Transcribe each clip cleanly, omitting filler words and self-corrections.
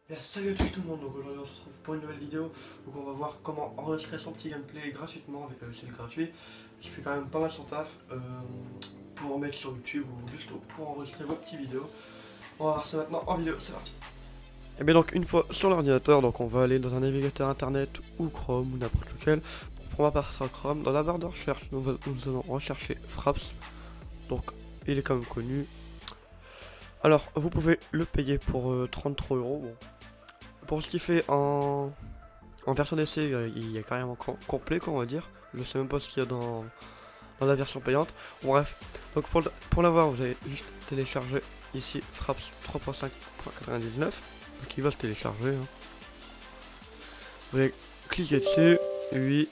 Bien, salut à tous tout le monde, donc aujourd'hui on se retrouve pour une nouvelle vidéo. Donc on va voir comment enregistrer son petit gameplay gratuitement avec un logiciel gratuit qui fait quand même pas mal son taf pour mettre sur YouTube ou juste pour enregistrer vos petites vidéos. On va voir ça maintenant en vidéo, c'est parti. Et bien donc une fois sur l'ordinateur, donc on va aller dans un navigateur internet ou Chrome ou n'importe lequel. Pour ma part sur Chrome, dans la barre de recherche nous allons rechercher Fraps, donc il est quand même connu. Alors vous pouvez le payer pour 33 €. Bon. Pour ce qui fait en version d'essai, il y a carrément complet, quoi, on va dire. Je sais même pas ce qu'il y a dans la version payante. Bon, bref, donc pour l'avoir, vous allez juste télécharger ici Fraps 3.5.99. Donc il va se télécharger. Hein. Vous allez cliquer dessus, oui.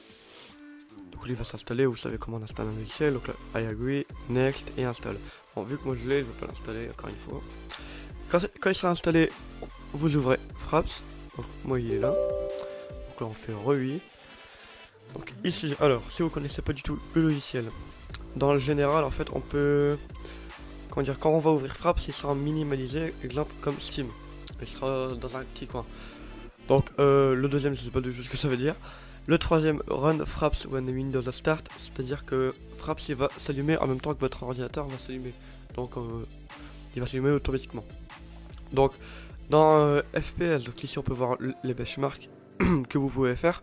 Donc il va s'installer, vous savez comment on installe un logiciel. Donc là, I agree, next et install. Bon, vu que moi je l'ai, je vais pas l'installer encore une fois. Quand il sera installé, vous ouvrez Fraps. Donc moi il est là. Donc là on fait re-oui. Donc ici, alors si vous connaissez pas du tout le logiciel, dans le général en fait on peut, comment dire, quand on va ouvrir Fraps il sera minimalisé, exemple comme Steam. Il sera dans un petit coin. Donc le deuxième je sais pas du tout ce que ça veut dire. Le troisième, run Fraps when Windows start, c'est-à-dire que Fraps il va s'allumer en même temps que votre ordinateur va s'allumer. Donc il va s'allumer automatiquement. Donc dans FPS, donc ici on peut voir les benchmarks que vous pouvez faire,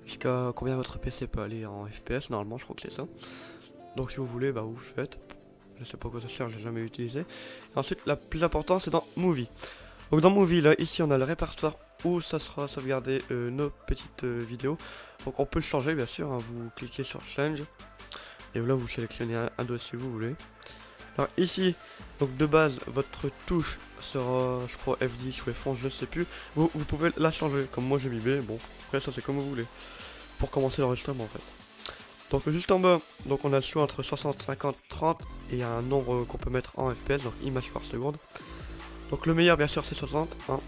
jusqu'à combien votre PC peut aller en FPS, normalement je crois que c'est ça. Donc si vous voulez, bah vous le faites. Je sais pas quoi ça sert, j'ai jamais utilisé. Et ensuite la plus importante c'est dans Movie. Donc dans Movie, là ici on a le répertoire où ça sera sauvegardé nos petites vidéos. Donc on peut le changer bien sûr, hein, vous cliquez sur Change. Et là vous sélectionnez un dossier si vous voulez. Alors ici, donc de base, votre touche sera, je crois, F10 ou F11, je ne sais plus. Vous pouvez la changer, comme moi j'ai mis B, bon, après ça c'est comme vous voulez. Pour commencer l'enregistrement en fait. Donc juste en bas, donc on a le choix entre 60, 50, 30, et il y a un nombre qu'on peut mettre en FPS, donc images par seconde. Donc le meilleur bien sûr c'est 60, hein.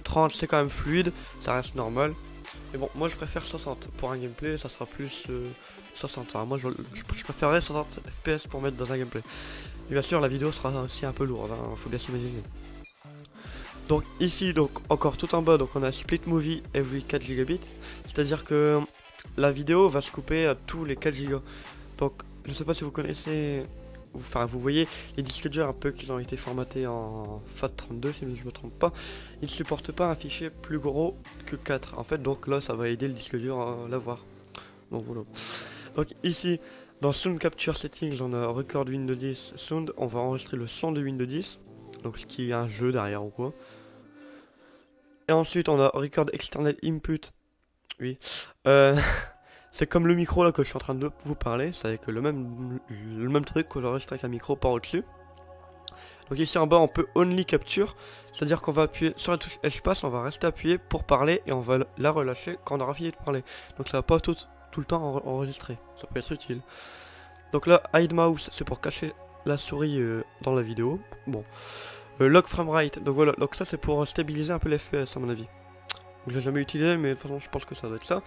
30 c'est quand même fluide, ça reste normal. Mais bon, moi je préfère 60, pour un gameplay ça sera plus 60, enfin, moi je préférerais 60 FPS pour mettre dans un gameplay. Et bien sûr la vidéo sera aussi un peu lourde, hein, faut bien s'imaginer. Donc ici, donc encore tout en bas, donc on a Split Movie every 4 Gb. C'est à dire que la vidéo va se couper à tous les 4 Go. Donc je sais pas si vous connaissez, enfin vous voyez les disques durs un peu qui ont été formatés en FAT32 si je me trompe pas. Ils ne supportent pas un fichier plus gros que 4 en fait, donc là ça va aider le disque dur à l'avoir. Donc voilà. Donc ici, dans Sound Capture Settings, on a Record Windows 10 Sound, on va enregistrer le son de Windows 10, donc ce qui est un jeu derrière ou quoi. Et ensuite on a Record External Input, oui, c'est comme le micro là que je suis en train de vous parler, c'est avec le même truc que j'enregistre avec un micro par au-dessus. Donc ici en bas on peut Only Capture, c'est à dire qu'on va appuyer sur la touche espace, on va rester appuyé pour parler et on va la relâcher quand on aura fini de parler. Donc ça va pas tout le temps enregistrer, ça peut être utile. Donc là, Hide Mouse, c'est pour cacher la souris dans la vidéo. Bon. Lock Frame Rate, donc voilà, donc ça c'est pour stabiliser un peu les FPS à mon avis. Je l'ai jamais utilisé, mais de toute façon je pense que ça doit être ça.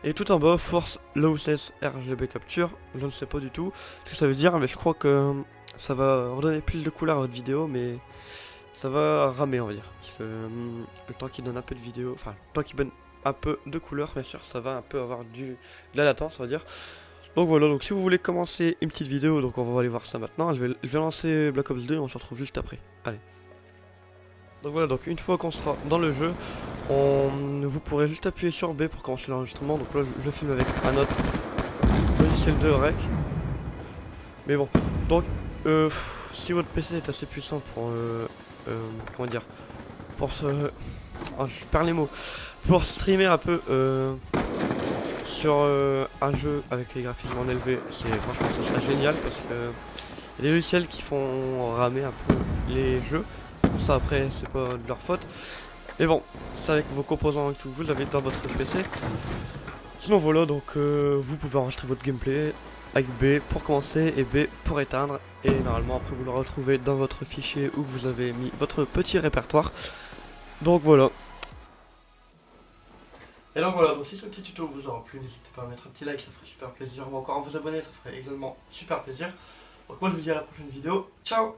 Et tout en bas, Force Lossless RGB Capture, je ne sais pas du tout ce que ça veut dire, mais je crois que ça va redonner plus de couleur à votre vidéo, mais ça va ramer on va dire. Parce que le temps qu'il donne un peu de vidéo, enfin le temps qu'il donne un peu de couleur, bien sûr, ça va un peu avoir de la latence on va dire. Donc voilà, donc si vous voulez commencer une petite vidéo, donc on va aller voir ça maintenant. Je vais lancer Black Ops 2 et on se retrouve juste après. Allez. Donc voilà, donc une fois qu'on sera dans le jeu, vous pourrez juste appuyer sur B pour commencer l'enregistrement. Donc là je filme avec un autre logiciel de rec. Mais bon, donc si votre PC est assez puissant pour comment dire, pour oh, je perds les mots, pour streamer un peu sur un jeu avec les graphismes en élevé, franchement ça serait génial parce que y a des logiciels qui font ramer un peu les jeux. Pour ça après c'est pas de leur faute. Mais bon, c'est avec vos composants et tout, vous l'avez dans votre PC. Sinon voilà, donc vous pouvez enregistrer votre gameplay avec B pour commencer et B pour éteindre. Et normalement après vous le retrouvez dans votre fichier où vous avez mis votre petit répertoire. Donc voilà. Et donc voilà, donc si ce petit tuto vous aura plu, n'hésitez pas à mettre un petit like, ça ferait super plaisir. Ou encore à vous abonner, ça ferait également super plaisir. Donc moi je vous dis à la prochaine vidéo. Ciao!